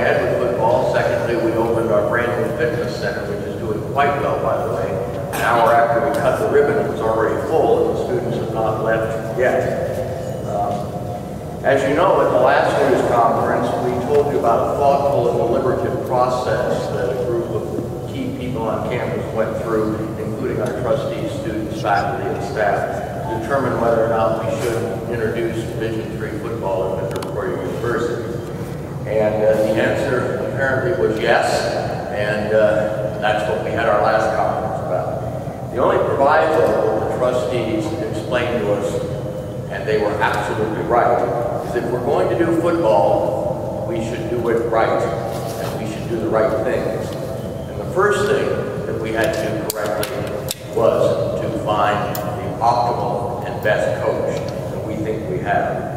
ahead with football. Secondly, we opened our brand new fitness center, which is doing quite well, by the way. An hour after we cut the ribbon, it was already full, and the students have not left yet. As you know, at the last year's conference, we told you about a thoughtful and deliberative process that a group of key people on campus went through, including our trustees, students, faculty, and staff, to determine whether or not we should introduce Division III football at Misericordia University. And the answer apparently was yes, and that's what we had our last conference about. The only proviso that the trustees explained to us, and they were absolutely right, is if we're going to do football, we should do it right, and we should do the right things. And the first thing that we had to do correctly was to find the optimal and best coach, and we think we have.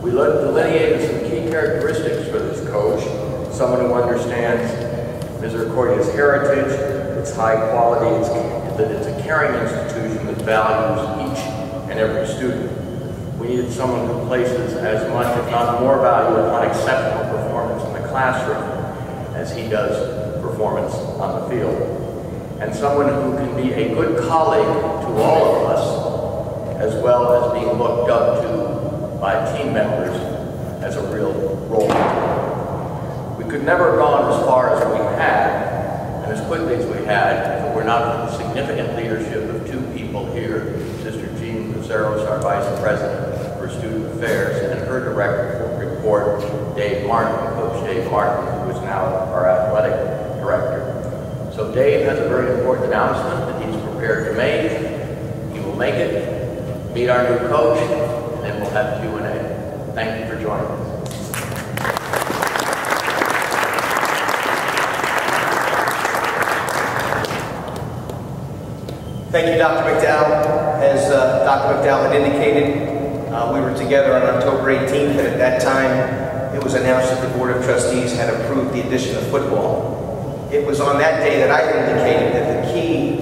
We delineated some key characteristics for this coach: someone who understands Misericordia's heritage, its high quality, that it's a caring institution that values each and every student. We needed someone who places as much, if not more, value upon exceptional performance in the classroom as he does performance on the field. And someone who can be a good colleague to all of us, as well as being looked up to by team members as a real role model. We could never have gone as far as we had, and as quickly as we had, if it were not for the significant leadership of two people here, Sister Jean Pizarros, our Vice President for Student Affairs, and her direct report, Dave Martin, Coach Dave Martin, who is now our Athletic Director. So Dave has a very important announcement that he's prepared to make. He will make it, meet our new coach, and then we'll have Q&A. Thank you for joining us. Thank you, Dr. McDowell. As Dr. McDowell had indicated, we were together on October 18th, and at that time, it was announced that the Board of Trustees had approved the addition of football. It was on that day that I indicated that the key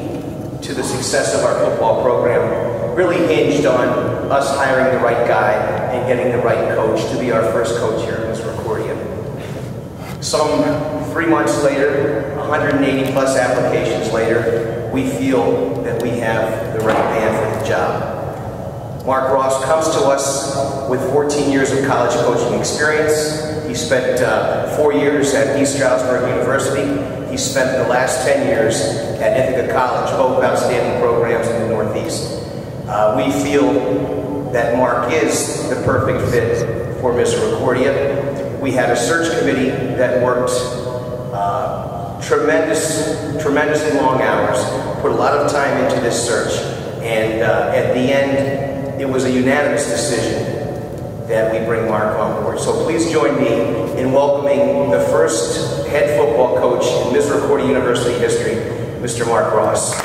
to the success of our football program really hinged on us hiring the right guy and getting the right coach to be our first coach here at Misericordia. Some 3 months later, 180 plus applications later, we feel that we have the right man for the job. Mark Ross comes to us with 14 years of college coaching experience. He spent 4 years at East Stroudsburg University. He spent the last 10 years at Ithaca College, both outstanding programs in the Northeast. We feel that Mark is the perfect fit for Misericordia. We had a search committee that worked tremendously long hours, put a lot of time into this search, and at the end, it was a unanimous decision that we bring Mark on board. So please join me in welcoming the first head football coach in Misericordia University history, Mr. Mark Ross.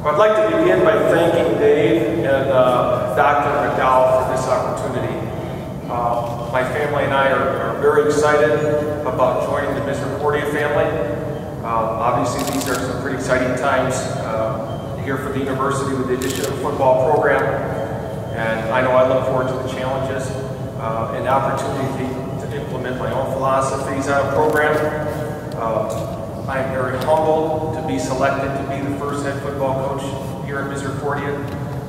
I'd like to begin by thanking Dave and Dr. McDowell for this opportunity. My family and I are very excited about joining the Misericordia family. Obviously, these are some pretty exciting times here for the university with the addition of a football program. And I know I look forward to the challenges and the opportunity to implement my own philosophies on a program. I am very humbled to be selected to be the first head football coach here at Misericordia.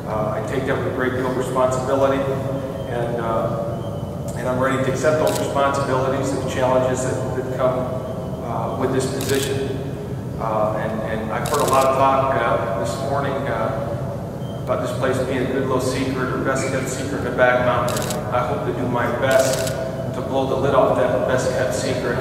I take that with a great deal of responsibility, and I'm ready to accept those responsibilities and challenges that come with this position. And I've heard a lot of talk this morning about this place being a good little secret or best kept secret in the back mountain. I hope to do my best to blow the lid off that best kept secret.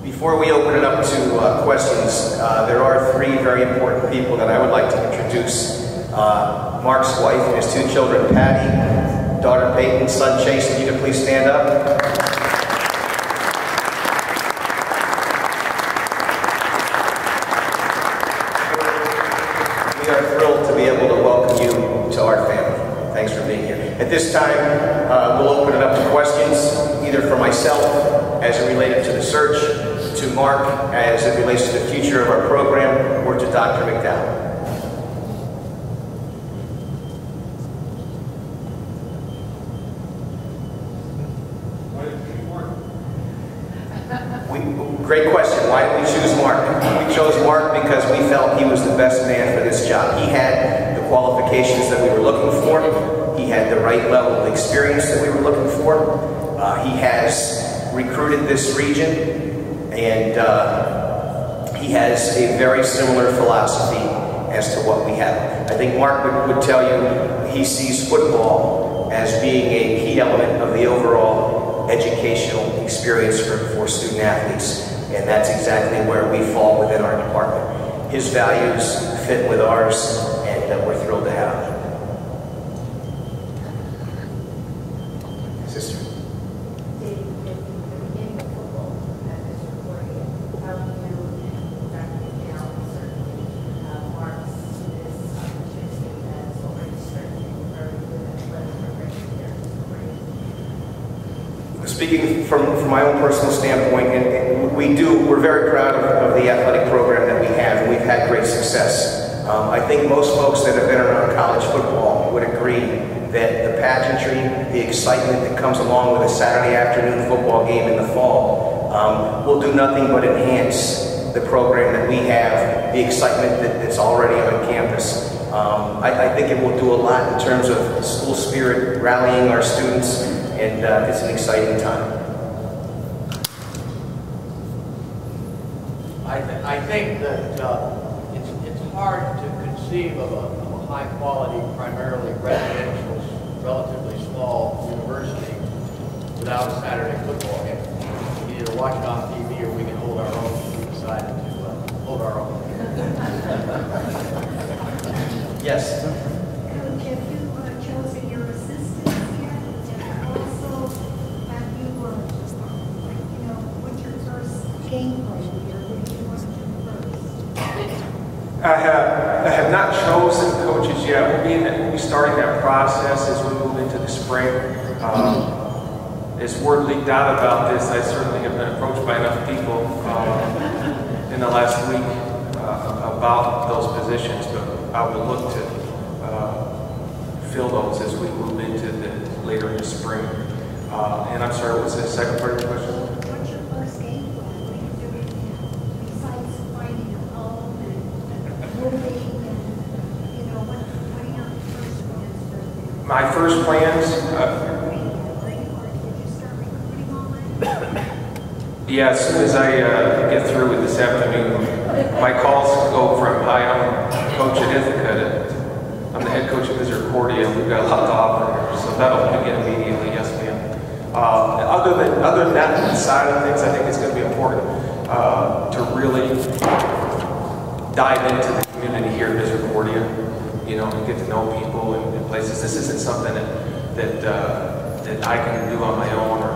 Before we open it up to questions, there are 3 very important people that I would like to introduce. Mark's wife and his 2 children, Patty, daughter Peyton, son Chase. If you could please stand up. We are thrilled to be able to welcome you to our family. Thanks for being here. At this time, we'll open it up to questions, either for myself as it related to the search, to Mark as it relates to the future of our program, or to Dr. McDowell. Great question. Why did we choose Mark? We chose Mark because we felt he was the best man for this job. He had the qualifications that we were looking for. He had the right level of experience that we were looking for. He has recruited this region, and he has a very similar philosophy as to what we have. I think Mark would tell you he sees football as being a key element of the overall educational experience for student athletes, and that's exactly where we fall within our department. His values fit with ours, and we're thrilled to have him. Sister. Speaking from my own personal standpoint, we're very proud of the athletic program that we have, and we've had great success. I think most folks that have been around college football would agree that the pageantry, the excitement that comes along with a Saturday afternoon football game in the fall will do nothing but enhance the program that we have, the excitement that's already on campus. I think it will do a lot in terms of school spirit, rallying our students, and it's an exciting time. I think that it's hard to conceive of a high-quality, primarily residential, relatively small university without a Saturday football game. We can either watch it on TV or we can hold our own if we decided to hold our own. Yes? Coach, have you chosen your assistants yet? And also, have you, what's your first game plan here? What do you want to do first? I have not chosen coaches yet. We'll be starting that process as we move into the spring. As word leaked out about this, I certainly have been approached by enough people in the last week about those positions, but I would look to fill those as we move into later in the spring. And I'm sorry, what's the second part of your question? What's your first game plan? What are you doing besides finding a home and moving and, what are your first plans for you? My first plans? Did you start recruiting already? Yeah, as soon as I get through with this afternoon, my calls go from, hi, I'm coach at Ithaca to, I'm the head coach of Misericordia, and we've got a lot to offer here, so that'll begin immediately, yes ma'am. Other than that side of things, I think it's going to be important to really dive into the community here at Misericordia, and get to know people and places. This isn't something that I can do on my own, or